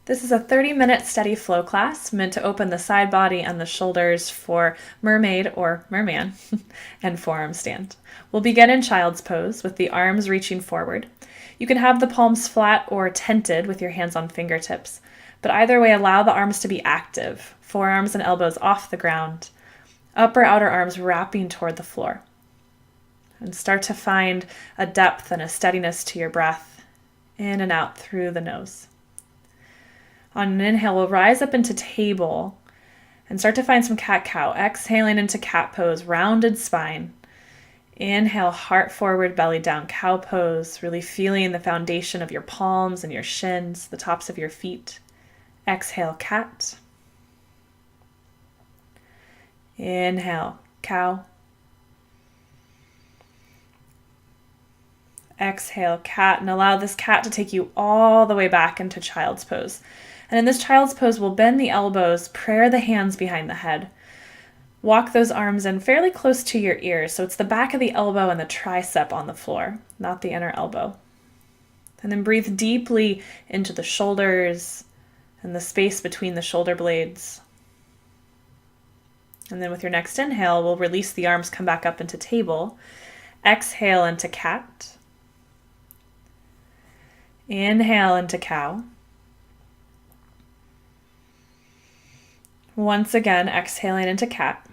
This is a 30-minute steady flow class meant to open the side body and the shoulders for mermaid or merman and forearm stand. We'll begin in child's pose with the arms reaching forward. You can have the palms flat or tented with your hands on fingertips, but either way, allow the arms to be active, forearms and elbows off the ground, upper outer arms wrapping toward the floor. And start to find a depth and a steadiness to your breath, in and out through the nose. On an inhale, we'll rise up into table and start to find some cat-cow. Exhaling into cat pose, rounded spine. Inhale, heart forward, belly down, cow pose, really feeling the foundation of your palms and your shins, the tops of your feet. Exhale, cat. Inhale, cow. Exhale, cat, and allow this cat to take you all the way back into child's pose. And in this child's pose, we'll bend the elbows, prayer the hands behind the head. Walk those arms in fairly close to your ears, so it's the back of the elbow and the tricep on the floor, not the inner elbow. And then breathe deeply into the shoulders and the space between the shoulder blades. And then with your next inhale, we'll release the arms, come back up into table. Exhale into cat. Inhale into cow. Once again, exhaling into cat.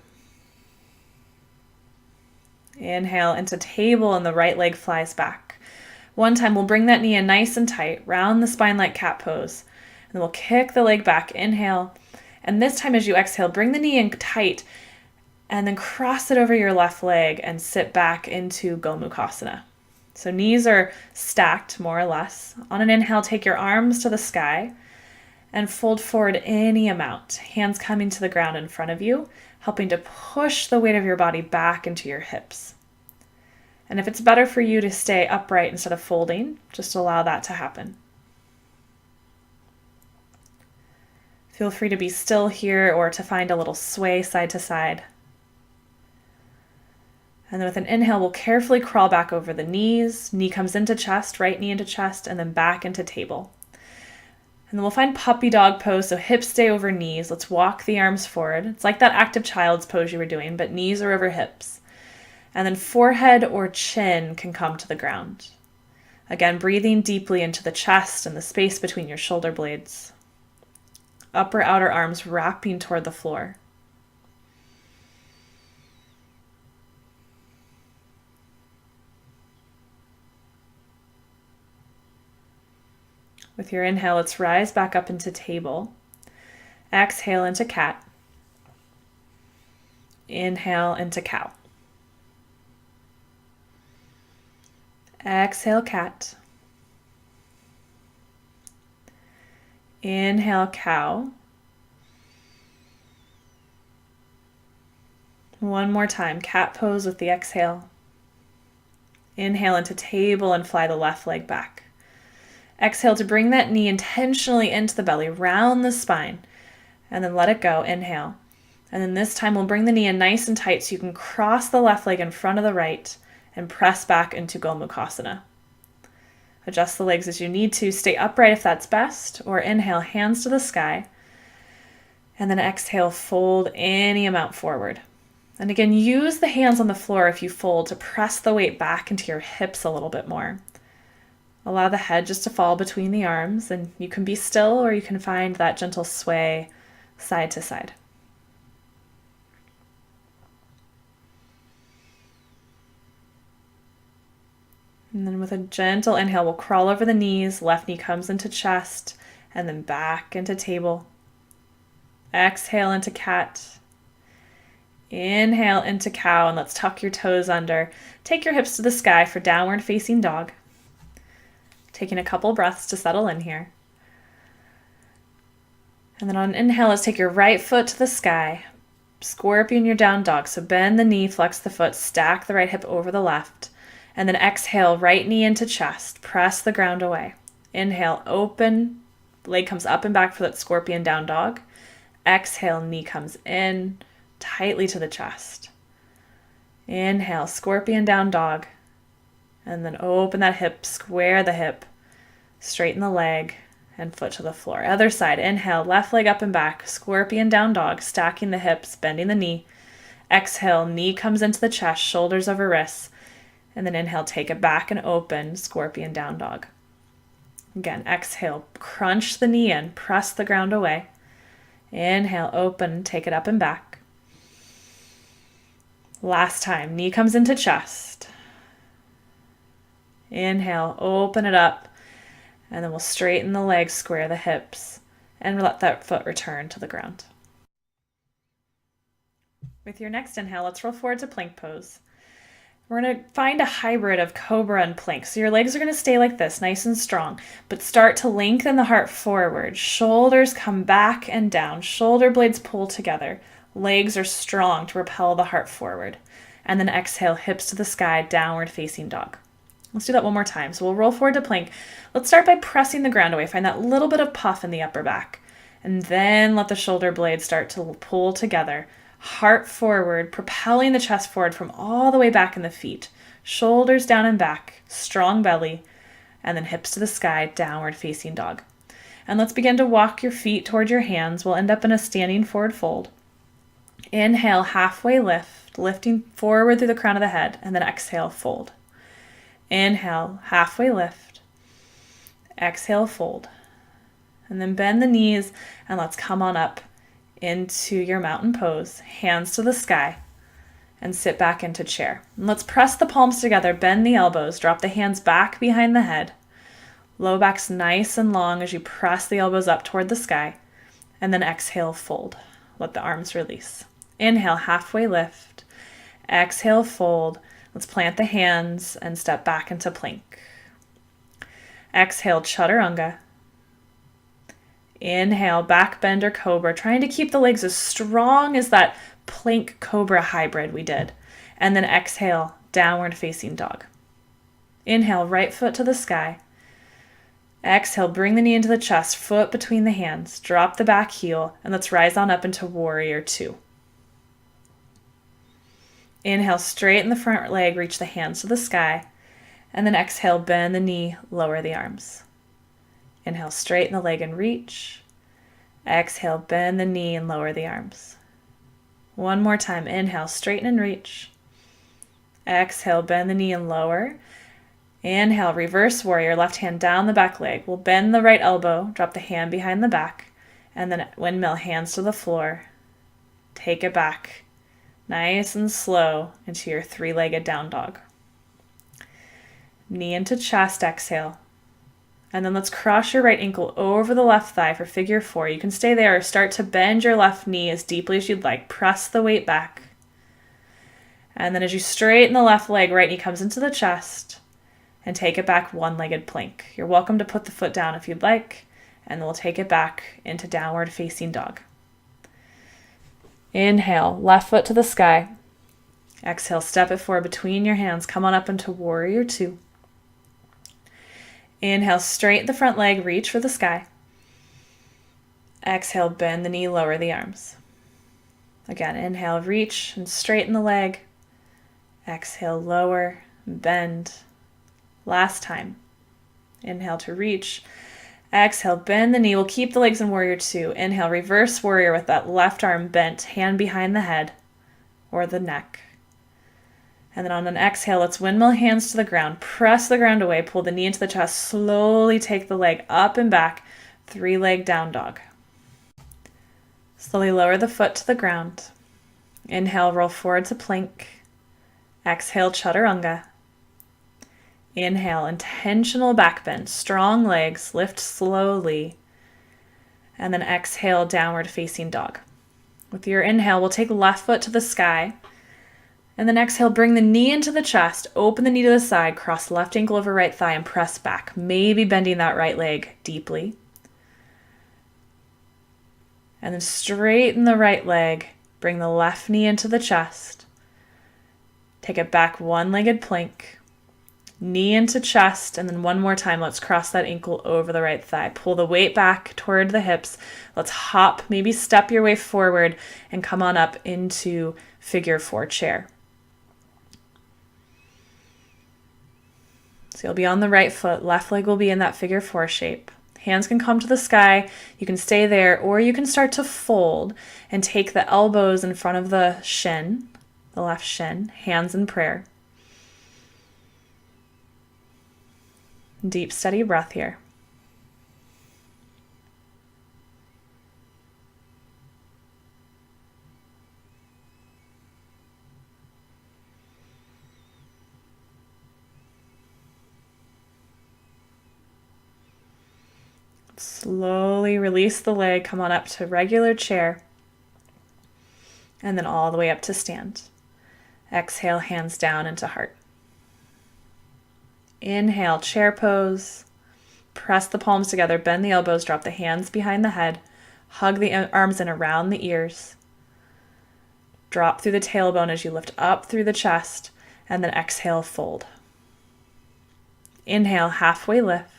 Inhale into table and the right leg flies back. One time, we'll bring that knee in nice and tight, round the spine like cat pose. And then we'll kick the leg back, inhale. And this time as you exhale, bring the knee in tight and then cross it over your left leg and sit back into Gomukhasana. So knees are stacked more or less. On an inhale, take your arms to the sky and fold forward any amount. Hands coming to the ground in front of you, helping to push the weight of your body back into your hips. And if it's better for you to stay upright instead of folding, just allow that to happen. Feel free to be still here or to find a little sway side to side. And then with an inhale, we'll carefully crawl back over the knees. Knee comes into chest, right knee into chest, and then back into table. And then we'll find puppy dog pose, so hips stay over knees. Let's walk the arms forward. It's like that active child's pose you were doing, but knees are over hips. And then forehead or chin can come to the ground. Again, breathing deeply into the chest and the space between your shoulder blades. Upper outer arms wrapping toward the floor. With your inhale, let's rise back up into table. Exhale into cat. Inhale into cow. Exhale, cat. Inhale, cow. One more time, cat pose with the exhale. Inhale into table and fly the left leg back. Exhale to bring that knee intentionally into the belly, round the spine, and then let it go. Inhale. And then this time we'll bring the knee in nice and tight so you can cross the left leg in front of the right and press back into Gomukhasana. Adjust the legs as you need to. Stay upright if that's best, or inhale, hands to the sky. And then exhale, fold any amount forward. And again, use the hands on the floor if you fold to press the weight back into your hips a little bit more. Allow the head just to fall between the arms, and you can be still or you can find that gentle sway side to side. And then with a gentle inhale, we'll crawl over the knees, left knee comes into chest, and then back into table. Exhale into cat. Inhale into cow, and let's tuck your toes under. Take your hips to the sky for downward facing dog. Taking a couple breaths to settle in here. And then on an inhale, let's take your right foot to the sky. Scorpion your down dog. So bend the knee, flex the foot, stack the right hip over the left. And then exhale, right knee into chest. Press the ground away. Inhale, open. Leg comes up and back for that scorpion down dog. Exhale, knee comes in tightly to the chest. Inhale, scorpion down dog. And then open that hip, square the hip, straighten the leg, and foot to the floor. Other side, inhale, left leg up and back, scorpion down dog, stacking the hips, bending the knee. Exhale, knee comes into the chest, shoulders over wrists. And then inhale, take it back and open, scorpion down dog. Again, exhale, crunch the knee in, press the ground away. Inhale, open, take it up and back. Last time, knee comes into chest. Inhale, open it up, and then we'll straighten the legs, square the hips, and let that foot return to the ground. With your next inhale, let's roll forward to plank pose. We're going to find a hybrid of cobra and plank. So your legs are going to stay like this, nice and strong, but start to lengthen the heart forward. Shoulders come back and down. Shoulder blades pull together. Legs are strong to propel the heart forward. And then exhale, hips to the sky, downward facing dog. Let's do that one more time. So we'll roll forward to plank. Let's start by pressing the ground away. Find that little bit of puff in the upper back. And then let the shoulder blades start to pull together. Heart forward, propelling the chest forward from all the way back in the feet. Shoulders down and back, strong belly, and then hips to the sky, downward facing dog. And let's begin to walk your feet toward your hands. We'll end up in a standing forward fold. Inhale, halfway lift, lifting forward through the crown of the head, and then exhale, fold. Inhale, halfway lift. Exhale, fold. And then bend the knees, and let's come on up into your mountain pose, hands to the sky, and sit back into chair. And let's press the palms together, bend the elbows, drop the hands back behind the head. Low back's nice and long as you press the elbows up toward the sky, and then exhale, fold. Let the arms release. Inhale, halfway lift. Exhale, fold. Let's plant the hands and step back into plank. Exhale, chaturanga. Inhale, back bend or cobra, trying to keep the legs as strong as that plank cobra hybrid we did. And then exhale, downward facing dog. Inhale, right foot to the sky. Exhale, bring the knee into the chest, foot between the hands, drop the back heel, and let's rise on up into warrior two. Inhale, straighten the front leg, reach the hands to the sky, and then exhale, bend the knee, lower the arms. Inhale, straighten the leg and reach. Exhale, bend the knee and lower the arms. One more time. Inhale, straighten and reach. Exhale, bend the knee and lower. Inhale, reverse warrior, left hand down the back leg. We'll bend the right elbow, drop the hand behind the back, and then windmill, hands to the floor. Take it back, nice and slow, into your three-legged down dog. Knee into chest, exhale. And then let's cross your right ankle over the left thigh for figure four. You can stay there or start to bend your left knee as deeply as you'd like. Press the weight back. And then as you straighten the left leg, right knee comes into the chest and take it back, one-legged plank. You're welcome to put the foot down if you'd like, and then we'll take it back into downward facing dog. Inhale, left foot to the sky. Exhale, step it forward between your hands. Come on up into warrior two. Inhale, straighten the front leg, reach for the sky. Exhale, bend the knee, lower the arms. Again, inhale, reach and straighten the leg. Exhale, lower, bend. Last time. Inhale to reach. Exhale, bend the knee. We'll keep the legs in warrior two. Inhale, reverse warrior with that left arm bent, hand behind the head or the neck. And then on an exhale, let's windmill hands to the ground. Press the ground away. Pull the knee into the chest. Slowly take the leg up and back. Three-leg down dog. Slowly lower the foot to the ground. Inhale, roll forward to plank. Exhale, chaturanga. Inhale, intentional back bend. Strong legs. Lift slowly. And then exhale, downward facing dog. With your inhale, we'll take left foot to the sky. And then exhale, bring the knee into the chest, open the knee to the side, cross left ankle over right thigh and press back, maybe bending that right leg deeply. And then straighten the right leg, bring the left knee into the chest. Take it back, one-legged plank, knee into chest, and then one more time, let's cross that ankle over the right thigh. Pull the weight back toward the hips. Let's hop, maybe step your way forward and come on up into figure four chair. So you'll be on the right foot, left leg will be in that figure four shape. Hands can come to the sky. You can stay there, or you can start to fold and take the elbows in front of the shin, the left shin, hands in prayer. Deep, steady breath here. Slowly release the leg, come on up to regular chair, and then all the way up to stand. Exhale, hands down into heart. Inhale, chair pose. Press the palms together, bend the elbows, drop the hands behind the head, hug the arms in around the ears. Drop through the tailbone as you lift up through the chest, and then exhale, fold. Inhale, halfway lift.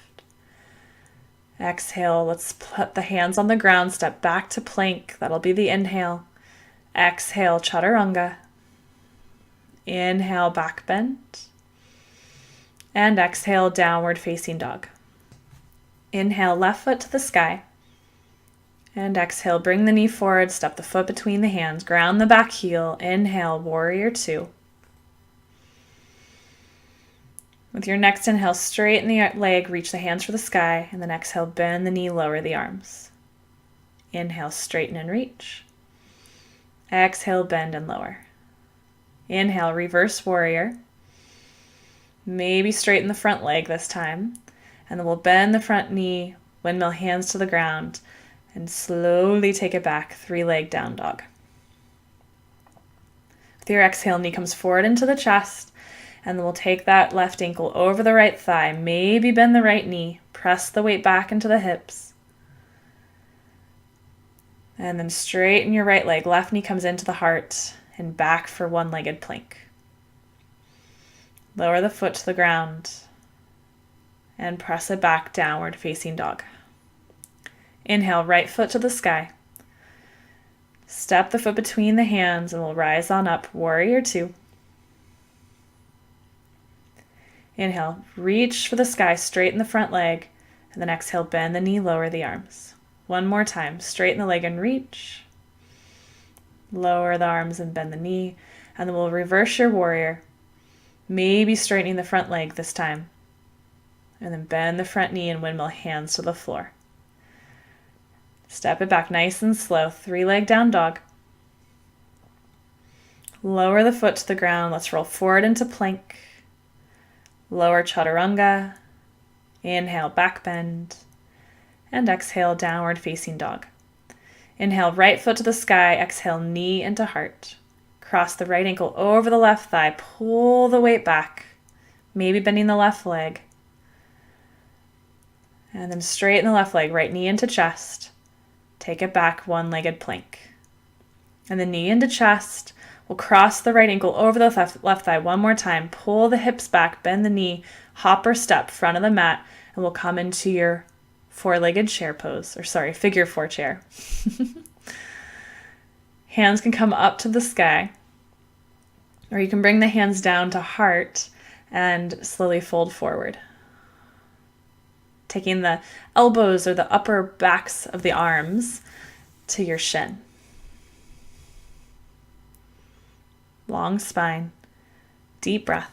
Exhale, let's put the hands on the ground, step back to plank. That'll be the inhale. Exhale, chaturanga. Inhale, back bend. And exhale, downward facing dog. Inhale, left foot to the sky. And exhale, bring the knee forward, step the foot between the hands, ground the back heel. Inhale, warrior two. With your next inhale, straighten the leg, reach the hands for the sky, and then exhale, bend the knee, lower the arms. Inhale, straighten and reach. Exhale, bend and lower. Inhale, reverse warrior. Maybe straighten the front leg this time, and then we'll bend the front knee, windmill hands to the ground, and slowly take it back, three-leg down dog. With your exhale, knee comes forward into the chest, and then we'll take that left ankle over the right thigh, maybe bend the right knee, press the weight back into the hips, and then straighten your right leg, left knee comes into the heart, and back for one-legged plank. Lower the foot to the ground, and press it back, downward facing dog. Inhale, right foot to the sky. Step the foot between the hands, and we'll rise on up, warrior two. Inhale, reach for the sky, straighten the front leg, and then exhale, bend the knee, lower the arms. One more time, straighten the leg and reach. Lower the arms and bend the knee, and then we'll reverse your warrior. Maybe straightening the front leg this time. And then bend the front knee and windmill hands to the floor. Step it back nice and slow, three-leg down dog. Lower the foot to the ground, let's roll forward into plank. Lower chaturanga, inhale, back bend, and exhale, downward facing dog. Inhale, right foot to the sky, exhale, knee into heart. Cross the right ankle over the left thigh, pull the weight back, maybe bending the left leg. And then straighten the left leg, right knee into chest. Take it back, one-legged plank. And the knee into chest. We'll cross the right ankle over the left thigh one more time. Pull the hips back, bend the knee, hop or step, front of the mat, and we'll come into your four-legged chair pose, figure four chair. Hands can come up to the sky, or you can bring the hands down to heart and slowly fold forward. Taking the elbows or the upper backs of the arms to your shin. Long spine, deep breath.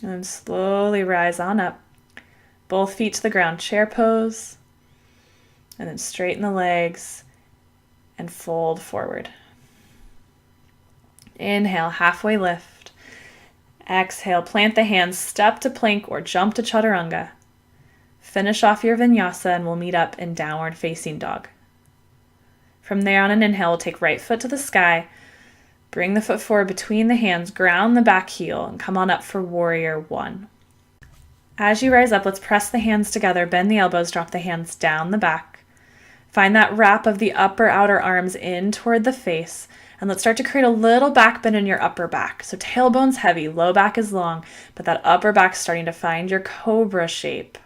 And then slowly rise on up. Both feet to the ground, chair pose. And then straighten the legs and fold forward. Inhale, halfway lift. Exhale, plant the hands, step to plank or jump to chaturanga. Finish off your vinyasa and we'll meet up in downward facing dog. From there on an inhale, we'll take right foot to the sky. Bring the foot forward between the hands, ground the back heel, and come on up for warrior one. As you rise up, let's press the hands together, bend the elbows, drop the hands down the back. Find that wrap of the upper outer arms in toward the face. And let's start to create a little back bend in your upper back. So tailbone's heavy, low back is long, but that upper back's starting to find your cobra shape.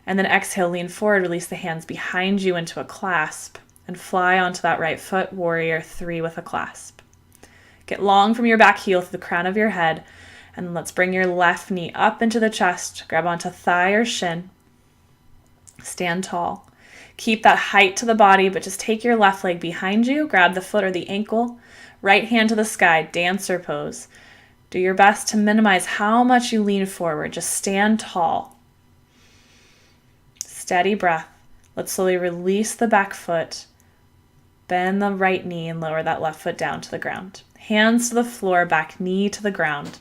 And then exhale, lean forward, release the hands behind you into a clasp, and fly onto that right foot, warrior 3 with a clasp. Get long from your back heel to the crown of your head, and let's bring your left knee up into the chest, grab onto thigh or shin, stand tall. Keep that height to the body, but just take your left leg behind you, grab the foot or the ankle, right hand to the sky, dancer pose. Do your best to minimize how much you lean forward, just stand tall. Steady breath. Let's slowly release the back foot, bend the right knee and lower that left foot down to the ground. Hands to the floor, back knee to the ground.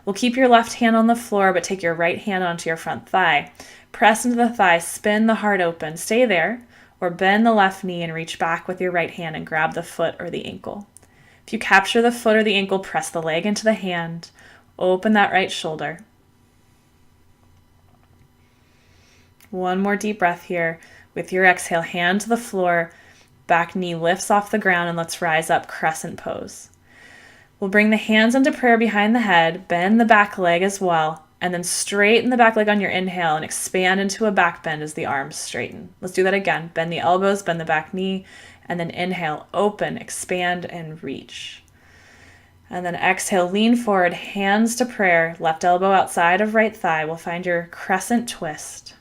We'll keep your left hand on the floor, but take your right hand onto your front thigh. Press into the thigh, spin the heart open, stay there, or bend the left knee and reach back with your right hand and grab the foot or the ankle. If you capture the foot or the ankle, press the leg into the hand, open that right shoulder. One more deep breath here. With your exhale, hand to the floor, back knee lifts off the ground, and let's rise up, crescent pose. We'll bring the hands into prayer behind the head, bend the back leg as well, and then straighten the back leg on your inhale and expand into a back bend as the arms straighten. Let's do that again. Bend the elbows, bend the back knee, and then inhale, open, expand, and reach. And then exhale, lean forward, hands to prayer, left elbow outside of right thigh. We'll find your crescent twist.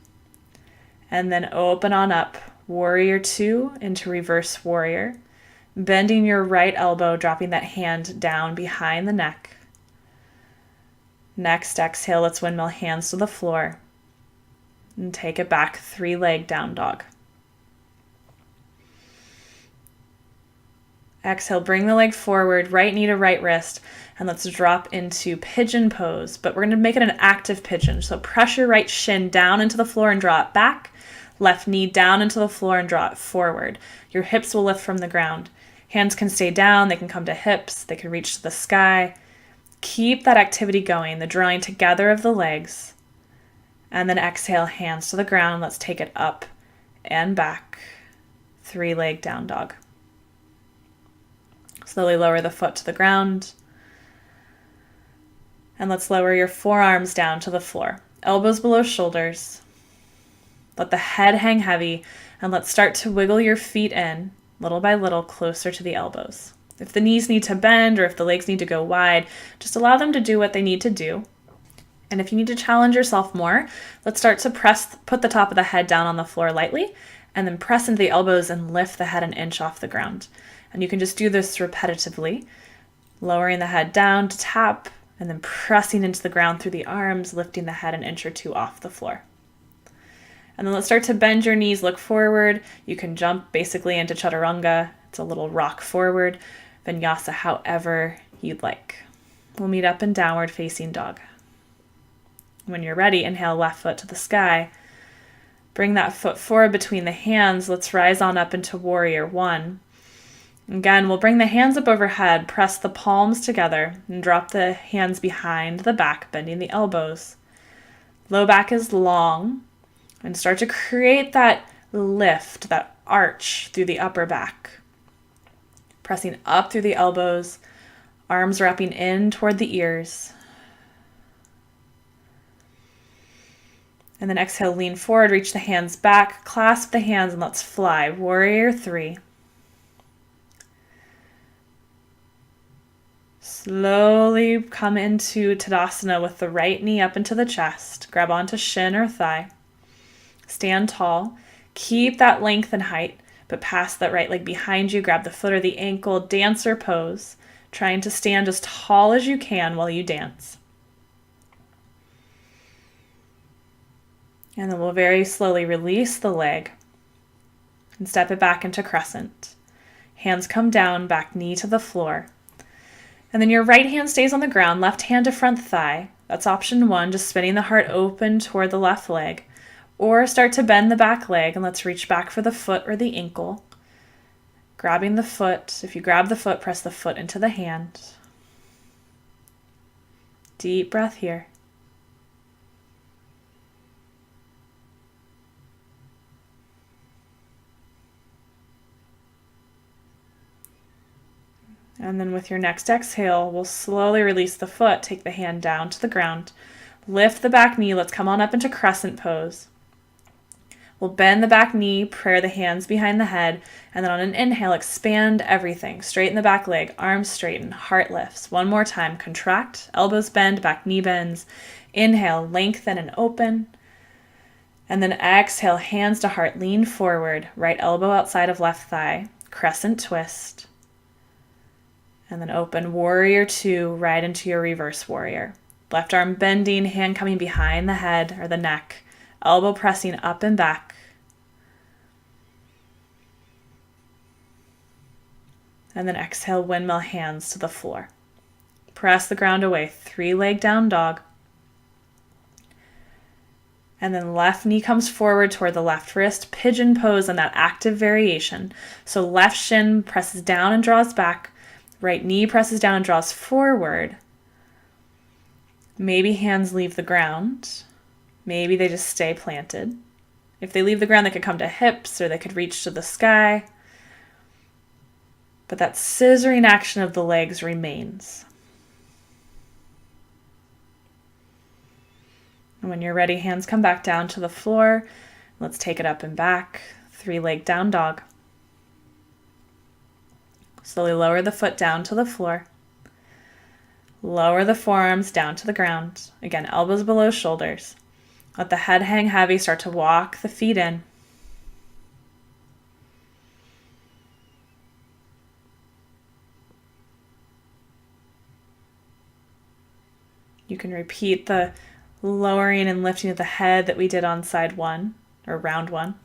And then open on up, warrior 2 into reverse warrior. Bending your right elbow, dropping that hand down behind the neck. Next exhale, let's windmill hands to the floor. And take it back, 3-leg down dog. Exhale, bring the leg forward, right knee to right wrist, and let's drop into pigeon pose. But we're going to make it an active pigeon. So press your right shin down into the floor and draw it back. Left knee down into the floor and draw it forward. Your hips will lift from the ground. Hands can stay down, they can come to hips, they can reach to the sky. Keep that activity going, the drawing together of the legs. And then exhale, hands to the ground. Let's take it up and back. 3-leg down dog. Slowly lower the foot to the ground. And let's lower your forearms down to the floor. Elbows below shoulders. Let the head hang heavy, and let's start to wiggle your feet in, little by little, closer to the elbows. If the knees need to bend or if the legs need to go wide, just allow them to do what they need to do. And if you need to challenge yourself more, let's start to put the top of the head down on the floor lightly, and then press into the elbows and lift the head an inch off the ground. And you can just do this repetitively, lowering the head down to tap, and then pressing into the ground through the arms, lifting the head an inch or two off the floor. And then let's start to bend your knees, look forward. You can jump basically into chaturanga. It's a little rock forward. Vinyasa, however you'd like. We'll meet up in downward facing dog. When you're ready, inhale, left foot to the sky. Bring that foot forward between the hands. Let's rise on up into warrior 1. Again, we'll bring the hands up overhead, press the palms together, and drop the hands behind the back, bending the elbows. Low back is long. And start to create that lift, that arch through the upper back. Pressing up through the elbows, arms wrapping in toward the ears. And then exhale, lean forward, reach the hands back, clasp the hands, and let's fly. Warrior 3. Slowly come into Tadasana with the right knee up into the chest. Grab onto shin or thigh. Stand tall. Keep that length and height, but pass that right leg behind you. Grab the foot or the ankle. Dancer pose. Trying to stand as tall as you can while you dance. And then we'll very slowly release the leg and step it back into crescent. Hands come down, back knee to the floor. And then your right hand stays on the ground, left hand to front thigh. That's option 1, just spinning the heart open toward the left leg. Or start to bend the back leg, and let's reach back for the foot or the ankle. Grabbing the foot. If you grab the foot, press the foot into the hand. Deep breath here. And then with your next exhale, we'll slowly release the foot, take the hand down to the ground, lift the back knee. Let's come on up into crescent pose. We'll bend the back knee, prayer the hands behind the head, and then on an inhale, expand everything. Straighten the back leg, arms straighten, heart lifts. One more time, contract, elbows bend, back knee bends. Inhale, lengthen and open. And then exhale, hands to heart, lean forward, right elbow outside of left thigh, crescent twist. And then open, warrior two, right into your reverse warrior. Left arm bending, hand coming behind the head or the neck, elbow pressing up and back. And then exhale, windmill hands to the floor. Press the ground away, 3-leg down dog. And then left knee comes forward toward the left wrist, pigeon pose in that active variation. So left shin presses down and draws back, right knee presses down and draws forward. Maybe hands leave the ground. Maybe they just stay planted. If they leave the ground, they could come to hips or they could reach to the sky. But that scissoring action of the legs remains. And when you're ready, hands come back down to the floor. Let's take it up and back. 3-leg down dog. Slowly lower the foot down to the floor. Lower the forearms down to the ground. Again, elbows below shoulders. Let the head hang heavy. Start to walk the feet in. You can repeat the lowering and lifting of the head that we did on side one or round one.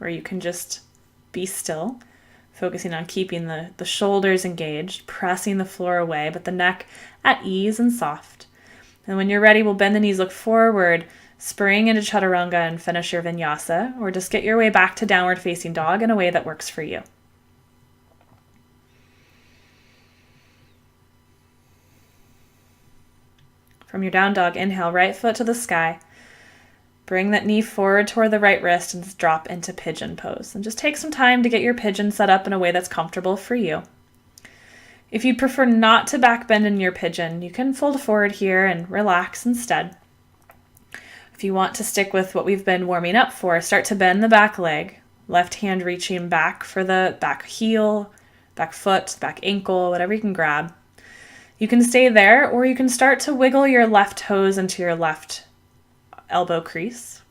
Or you can just be still, focusing on keeping the shoulders engaged, pressing the floor away, but the neck at ease and soft. And when you're ready, we'll bend the knees, look forward, spring into chaturanga and finish your vinyasa, or just get your way back to downward facing dog in a way that works for you. From your down dog, inhale, right foot to the sky. Bring that knee forward toward the right wrist and drop into pigeon pose. And just take some time to get your pigeon set up in a way that's comfortable for you. If you'd prefer not to back bend in your pigeon, you can fold forward here and relax instead. If you want to stick with what we've been warming up for, start to bend the back leg. Left hand reaching back for the back heel, back foot, back ankle, whatever you can grab. You can stay there, or you can start to wiggle your left toes into your left elbow crease.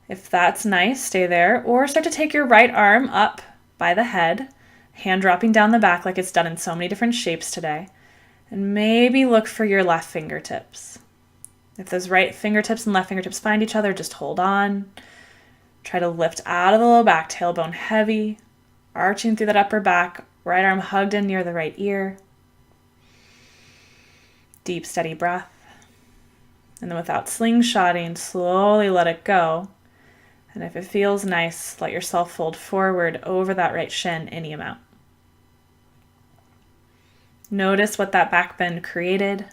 If that's nice, stay there, or start to take your right arm up by the head, hand dropping down the back like it's done in so many different shapes today, and maybe look for your left fingertips. If those right fingertips and left fingertips find each other, just hold on. Try to lift out of the low back, tailbone heavy, arching through that upper back, right arm hugged in near the right ear. Deep, steady breath. And then without slingshotting, slowly let it go. And if it feels nice, let yourself fold forward over that right shin any amount. Notice what that back bend created,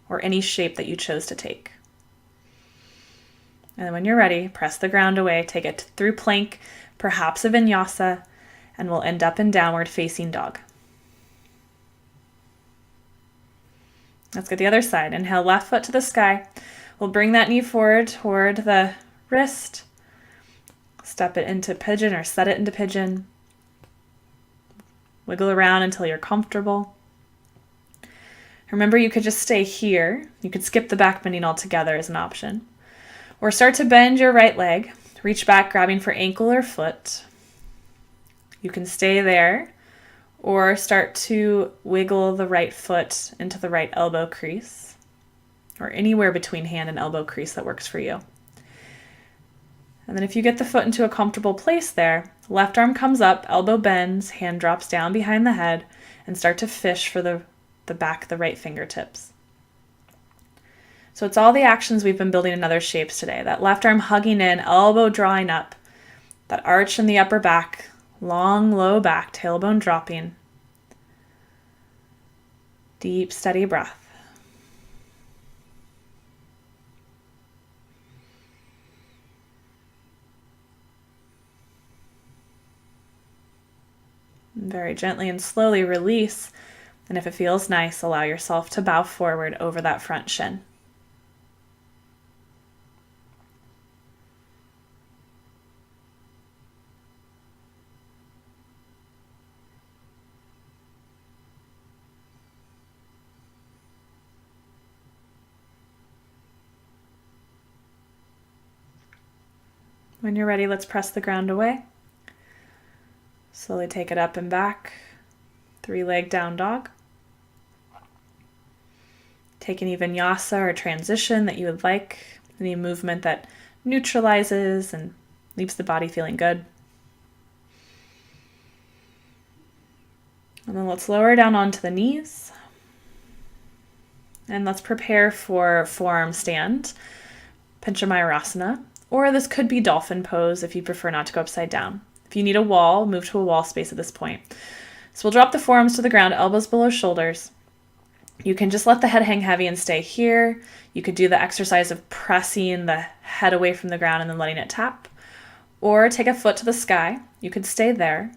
or any shape that you chose to take. And then when you're ready, press the ground away, take it through plank, perhaps a vinyasa, and we'll end up in downward facing dog. Let's get the other side. Inhale, left foot to the sky. We'll bring that knee forward toward the wrist. Step it into pigeon or set it into pigeon. Wiggle around until you're comfortable. Remember, you could just stay here. You could skip the back bending altogether as an option. Or start to bend your right leg. Reach back, grabbing for ankle or foot. You can stay there, or start to wiggle the right foot into the right elbow crease, or anywhere between hand and elbow crease that works for you. And then if you get the foot into a comfortable place there, left arm comes up, elbow bends, hand drops down behind the head, and start to fish for the back of the right fingertips. So it's all the actions we've been building in other shapes today. That left arm hugging in, elbow drawing up, that arch in the upper back, long, low back, tailbone dropping. Deep, steady breath. Very gently and slowly release. And if it feels nice, allow yourself to bow forward over that front shin. When you're ready, let's press the ground away. Slowly take it up and back. 3-leg down dog. Take any vinyasa or transition that you would like, any movement that neutralizes and leaves the body feeling good. And then let's lower down onto the knees. And let's prepare for forearm stand, Panchamayurasana, or this could be dolphin pose if you prefer not to go upside down. If you need a wall, move to a wall space at this point. So we'll drop the forearms to the ground, elbows below shoulders. You can just let the head hang heavy and stay here. You could do the exercise of pressing the head away from the ground and then letting it tap. Or take a foot to the sky. You could stay there.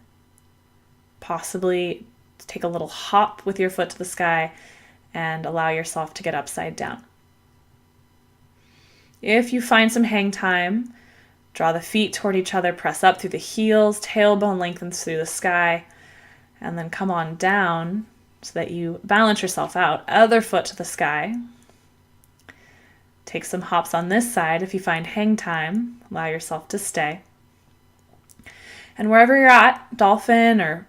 Possibly take a little hop with your foot to the sky and allow yourself to get upside down. If you find some hang time, draw the feet toward each other, press up through the heels, tailbone lengthens through the sky, and then come on down so that you balance yourself out. Other foot to the sky. Take some hops on this side. If you find hang time, allow yourself to stay. And wherever you're at, dolphin or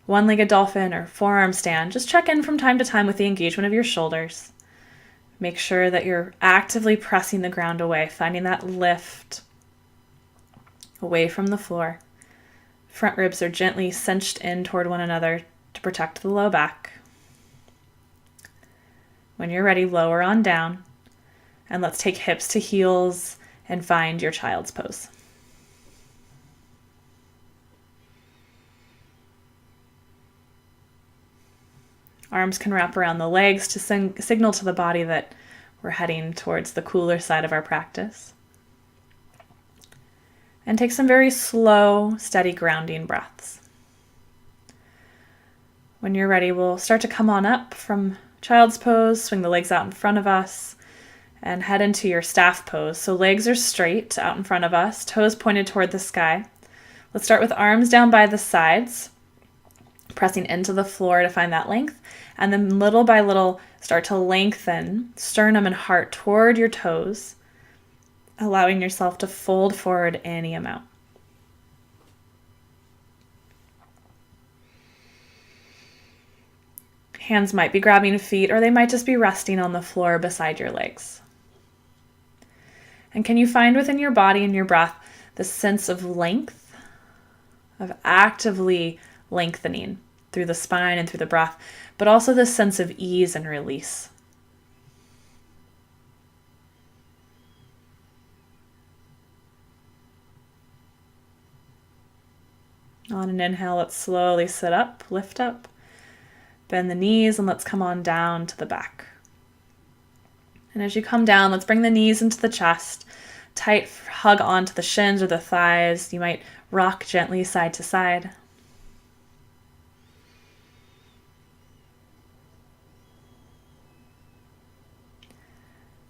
one-legged dolphin or forearm stand, just check in from time to time with the engagement of your shoulders. Make sure that you're actively pressing the ground away, finding that lift away from the floor. Front ribs are gently cinched in toward one another to protect the low back. When you're ready, lower on down, and let's take hips to heels and find your child's pose. Arms can wrap around the legs to signal to the body that we're heading towards the cooler side of our practice. And take some very slow, steady grounding breaths. When you're ready, we'll start to come on up from child's pose, swing the legs out in front of us, and head into your staff pose. So legs are straight out in front of us, toes pointed toward the sky. Let's start with arms down by the sides, pressing into the floor to find that length. And then little by little, start to lengthen sternum and heart toward your toes, allowing yourself to fold forward any amount. Hands might be grabbing feet, or they might just be resting on the floor beside your legs. And can you find within your body and your breath the sense of length, of actively lengthening through the spine and through the breath, but also this sense of ease and release? On an inhale, let's slowly sit up, lift up, bend the knees, and let's come on down to the back. And as you come down, let's bring the knees into the chest, tight hug onto the shins or the thighs. You might rock gently side to side.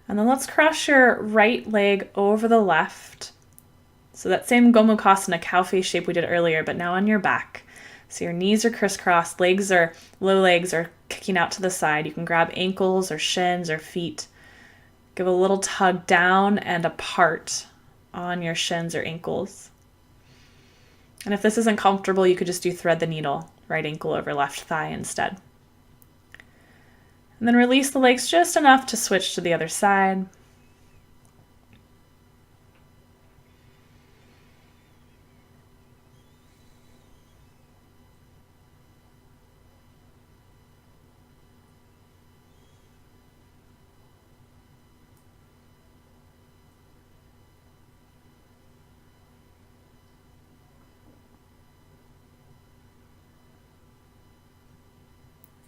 And then let's cross your right leg over the left. So that same Gomukhasana cow face shape we did earlier, but now on your back. So your knees are crisscrossed, low legs are kicking out to the side. You can grab ankles or shins or feet. Give a little tug down and apart on your shins or ankles. And if this isn't comfortable, you could just do thread the needle, right ankle over left thigh instead. And then release the legs just enough to switch to the other side.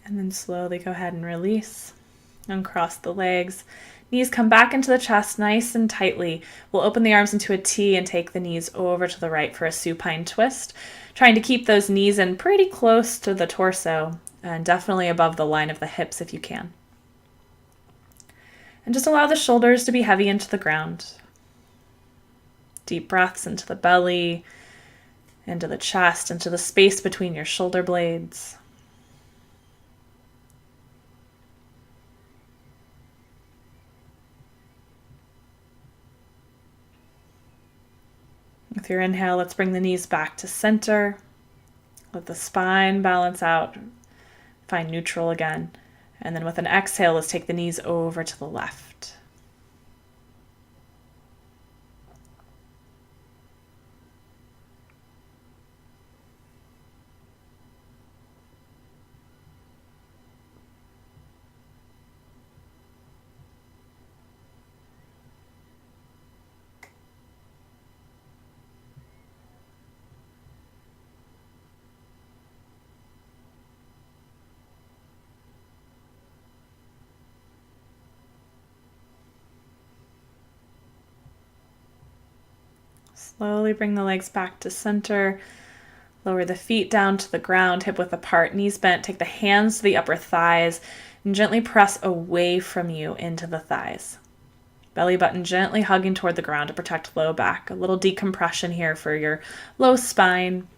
And then slowly go ahead and release. Uncross the legs. Knees come back into the chest nice and tightly. We'll open the arms into a T and take the knees over to the right for a supine twist. Trying to keep those knees in pretty close to the torso and definitely above the line of the hips if you can. And just allow the shoulders to be heavy into the ground. Deep breaths into the belly, into the chest, into the space between your shoulder blades. With your inhale, let's bring the knees back to center. Let the spine balance out. Find neutral again. And then with an exhale, let's take the knees over to the left. Slowly bring the legs back to center. Lower the feet down to the ground, hip width apart, knees bent. Take the hands to the upper thighs and gently press away from you into the thighs. Belly button gently hugging toward the ground to protect low back. A little decompression here for your low spine.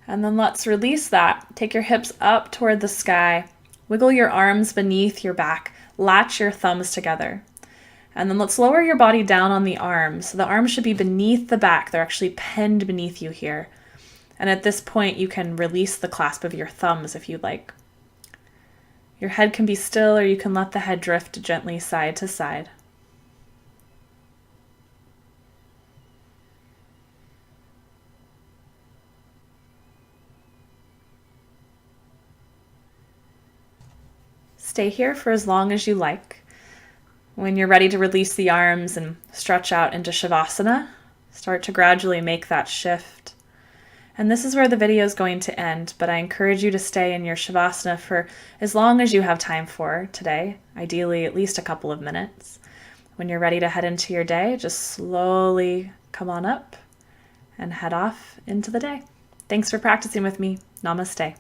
And then let's release that. Take your hips up toward the sky. Wiggle your arms beneath your back. Latch your thumbs together. And then let's lower your body down on the arms. So the arms should be beneath the back. They're actually pinned beneath you here. And at this point, you can release the clasp of your thumbs if you'd like. Your head can be still, or you can let the head drift gently side to side. Stay here for as long as you like. When you're ready to release the arms and stretch out into Shavasana, start to gradually make that shift. And this is where the video is going to end, but I encourage you to stay in your Shavasana for as long as you have time for today, ideally at least a couple of minutes. When you're ready to head into your day, just slowly come on up and head off into the day. Thanks for practicing with me. Namaste.